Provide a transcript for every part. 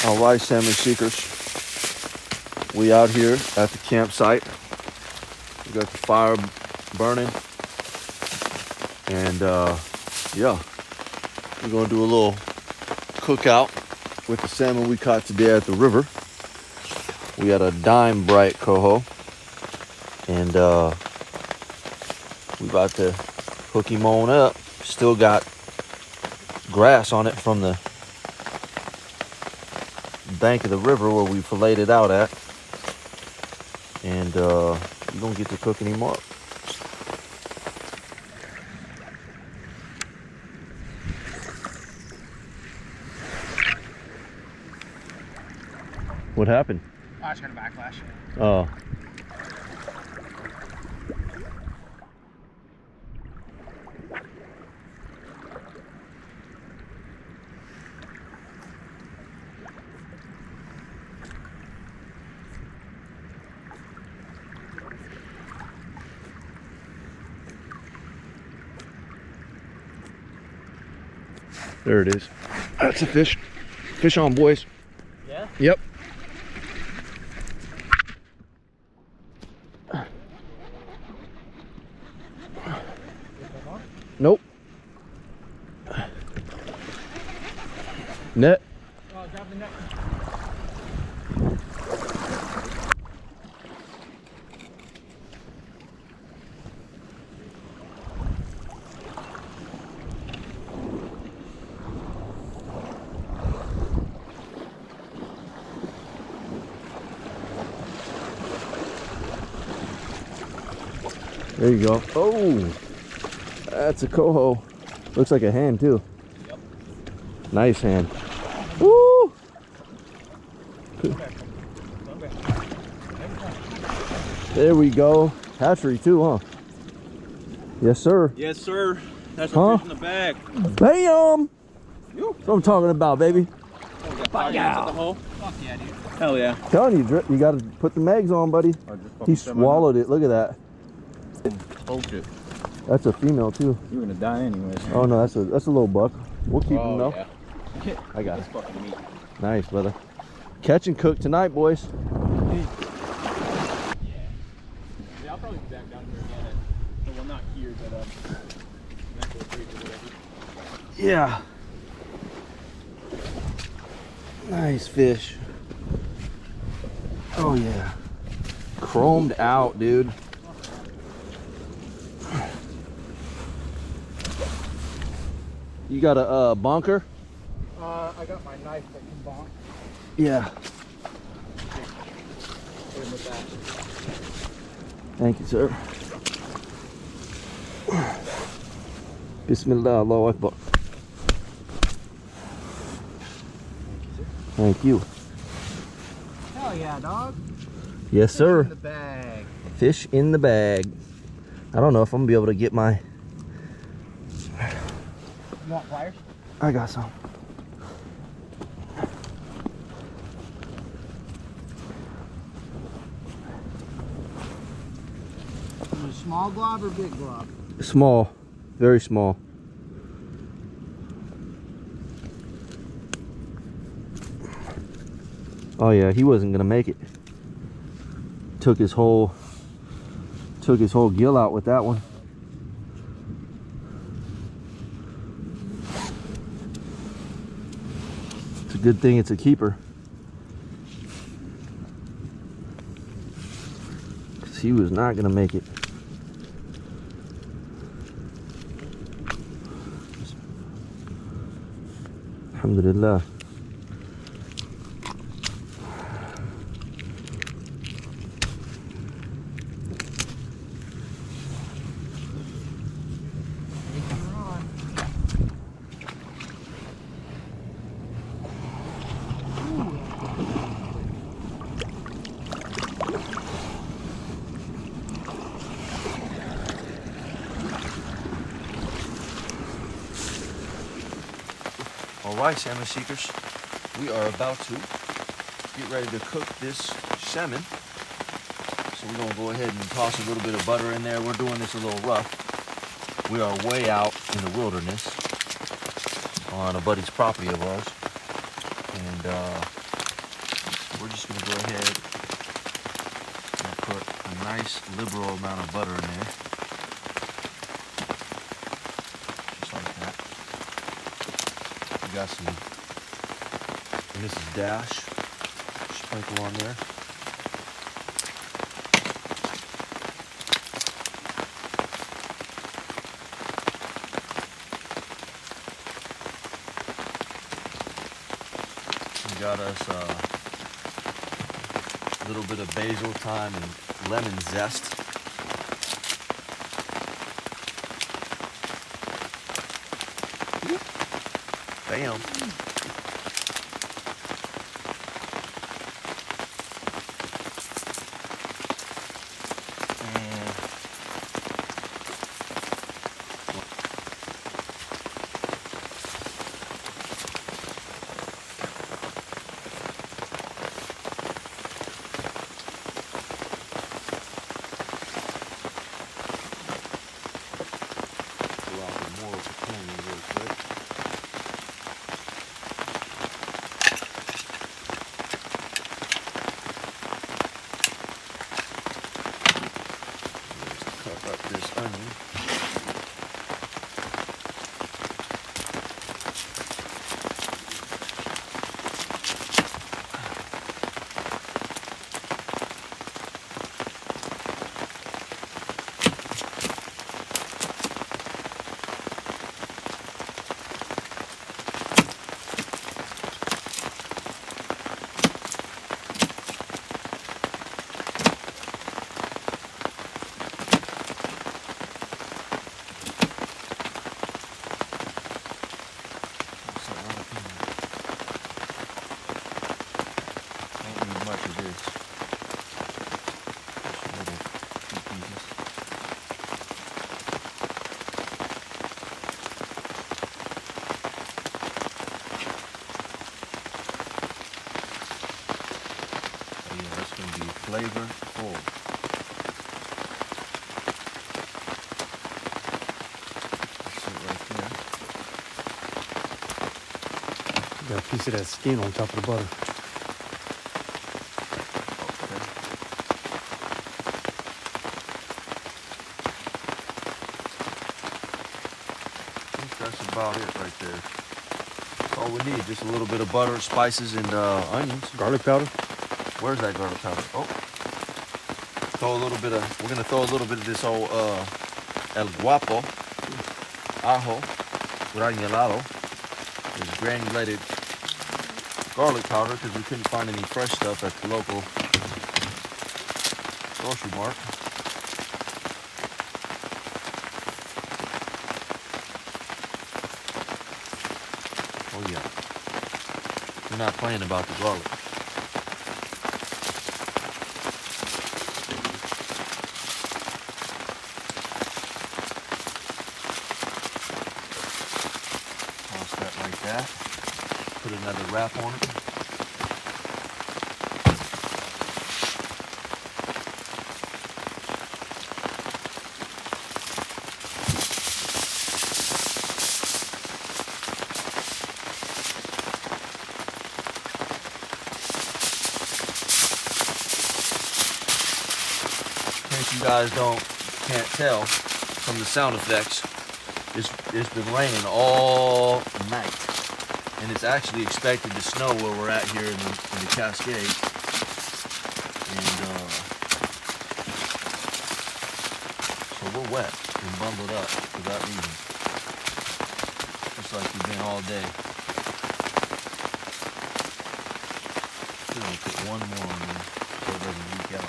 All right, salmon seekers. We out here at the campsite. We got the fire burning. And yeah, we're gonna do a little cookout with the salmon we caught today at the river. We got a dime bright coho. And we about to hook him on up. Still got grass on it from the bank of the river where we filleted it out at. And we're gonna get to cooking him up. What happened? I just got a backlash. Oh. There it is. That's a fish. Fish on, boys. Yeah? Yep. Nope. Net. Oh, grab the net. There you go. Oh, that's a coho. Looks like a hand too. Yep. Nice hand. Woo! There we go. Hatchery too, huh? Yes, sir. Yes, sir. That's a fish in the bag. Bam! That's what I'm talking about, baby. Fuck yeah. Fuck yeah, dude. Hell yeah. Telling you, you gotta put the mags on, buddy. He swallowed it. Look at that. Poked it. That's a female too. You're gonna die anyways. Oh no, that's a little buck. We'll keep him though. Yeah. I got it. Fucking meat. Nice, brother. Catch and cook tonight, boys. Yeah, I'll probably be back down here again. Well, not here, but Metro Creek or whatever. Yeah. Nice fish. Oh yeah. Chromed out, dude. You got a bonker? I got my knife that can bonk. Yeah. Hit him with that. Thank you, sir. Bismillah, Allahu Akbar. Thank you. Hell yeah, dog. Yes, sir. In the bag. Fish in the bag. I don't know if I'm gonna be able to get my... You want pliers? I got some. Small glob or big glob? Small. Very small. Oh yeah, he wasn't gonna make it. Took his whole gill out with that one. It's a good thing it's a keeper. 'Cause he was not gonna make it. Alhamdulillah. Alright, salmon seekers, we are about to get ready to cook this salmon. So we're gonna go ahead and toss a little bit of butter in there. We're doing this a little rough. We are way out in the wilderness on a buddy's property of ours. And we're just gonna go ahead and put a nice liberal amount of butter in there. Just like that. We got some, and this is dash, sprinkle on there. We got us a little bit of basil, thyme, and lemon zest. Bam. This onion. Flavorful. That's it right there. You got a piece of that skin on top of the butter. Okay. I think that's about it right there. That's all we need. Just a little bit of butter, spices, and onions. Garlic powder. Where's that garlic powder? Oh, throw a little bit of. We're gonna throw a little bit of this old El Guapo ajo granulado, this granulated garlic powder, because we couldn't find any fresh stuff at the local grocery mart. Oh yeah, we're not playing about the garlic. Like that. Put another wrap on it. In case you guys can't tell from the sound effects, it's been raining all night, and it's actually expected to snow where we're at here in the Cascades, and so we're wet and bundled up for that reason, just like we've been all day. I'm gonna put one more on there so it doesn't leak out.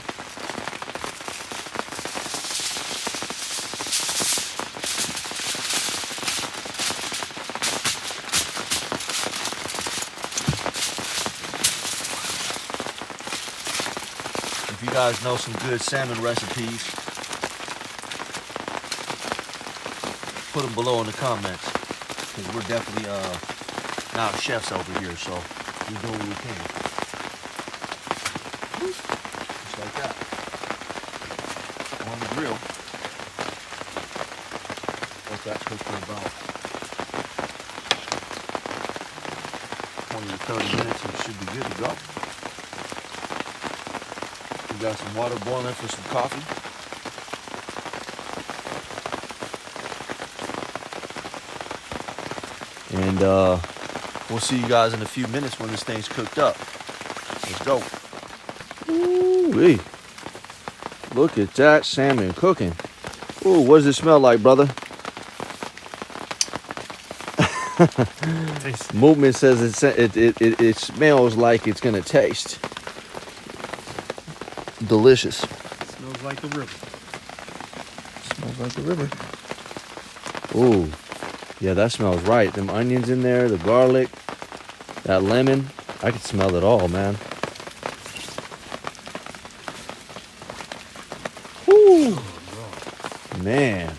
If you guys know some good salmon recipes, put them below in the comments, because we're definitely not chefs over here, so we do what we can. Just like that. On the grill. Let that cook for about 20 to 30 minutes and it should be good to go. We got some water boiling for some coffee. And we'll see you guys in a few minutes when this thing's cooked up. Let's go. Ooh-wee. Look at that salmon cooking. Ooh, what does it smell like, brother? Movement says it smells like it's gonna taste delicious. Smells like the river. Smells like the river. Ooh, yeah, that smells right. Them onions in there, the garlic, that lemon. I can smell it all, man. Woo, man.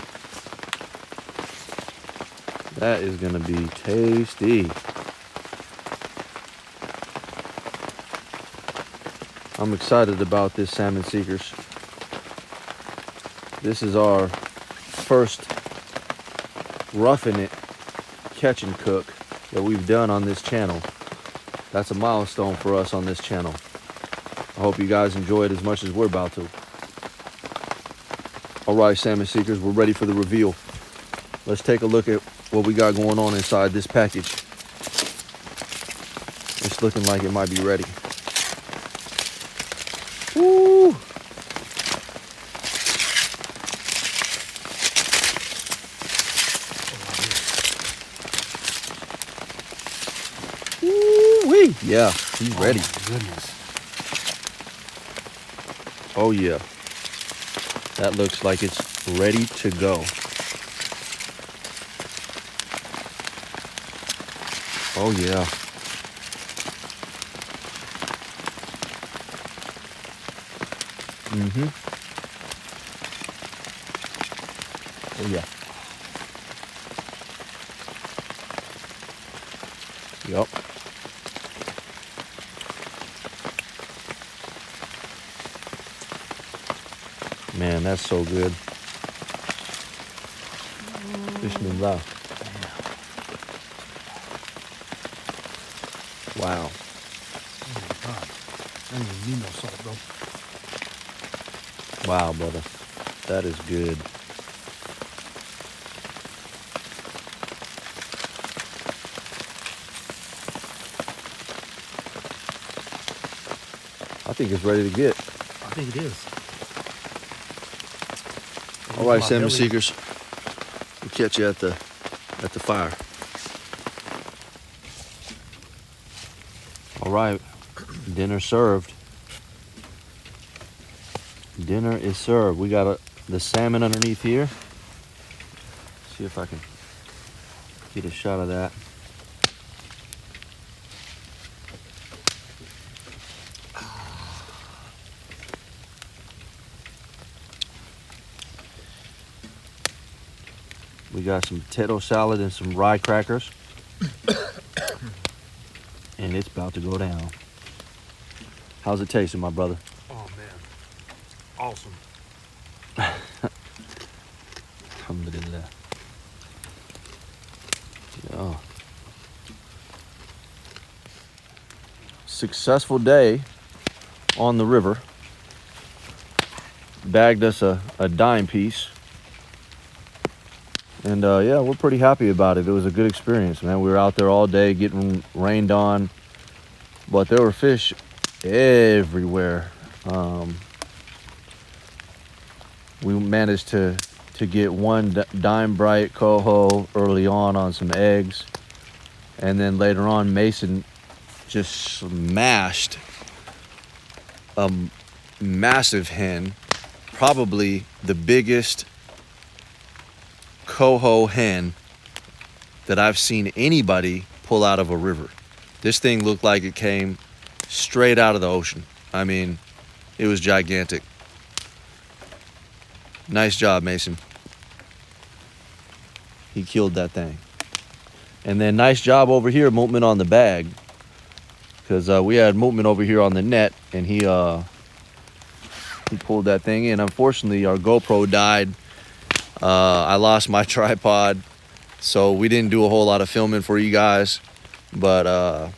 That is gonna be tasty. I'm excited about this, Salmon Seekers. This is our first roughing it catch and cook that we've done on this channel. That's a milestone for us on this channel. I hope you guys enjoy it as much as we're about to. All right, Salmon Seekers, we're ready for the reveal. Let's take a look at what we got going on inside this package. It's looking like it might be ready. Woo! Woo-wee! Yeah, he's ready. Oh my goodness. Oh yeah. That looks like it's ready to go. Oh yeah. Mm-hmm. Oh yeah. Yup. Man, that's so good. Bismillah. Wow. Oh my God. I don't even need no salt, bro. Wow, brother. That is good. I think it's ready to get. I think it is. All right, Salmon Seekers. We'll catch you at the fire. All right, dinner served. Dinner is served. We got the salmon underneath here. See if I can get a shot of that. We got some potato salad and some rye crackers. And it's about to go down. How's it tasting, my brother? Oh man. Awesome. Alhamdulillah. Yeah. Successful day on the river. Bagged us a dime piece. And yeah, we're pretty happy about it. It was a good experience, man. We were out there all day getting rained on, but there were fish everywhere. We managed to get one dime bright coho early on some eggs, and then later on Mason just smashed a massive hen, probably the biggest coho hen that I've seen anybody pull out of a river. This thing looked like it came straight out of the ocean. I mean, it was gigantic. Nice job, Mason. He killed that thing. And then nice job over here, Mootman, on the bag. Because we had Mootman over here on the net, and he pulled that thing in. Unfortunately, our GoPro died. I lost my tripod, so we didn't do a whole lot of filming for you guys. But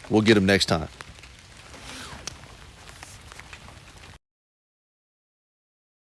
we'll get him next time.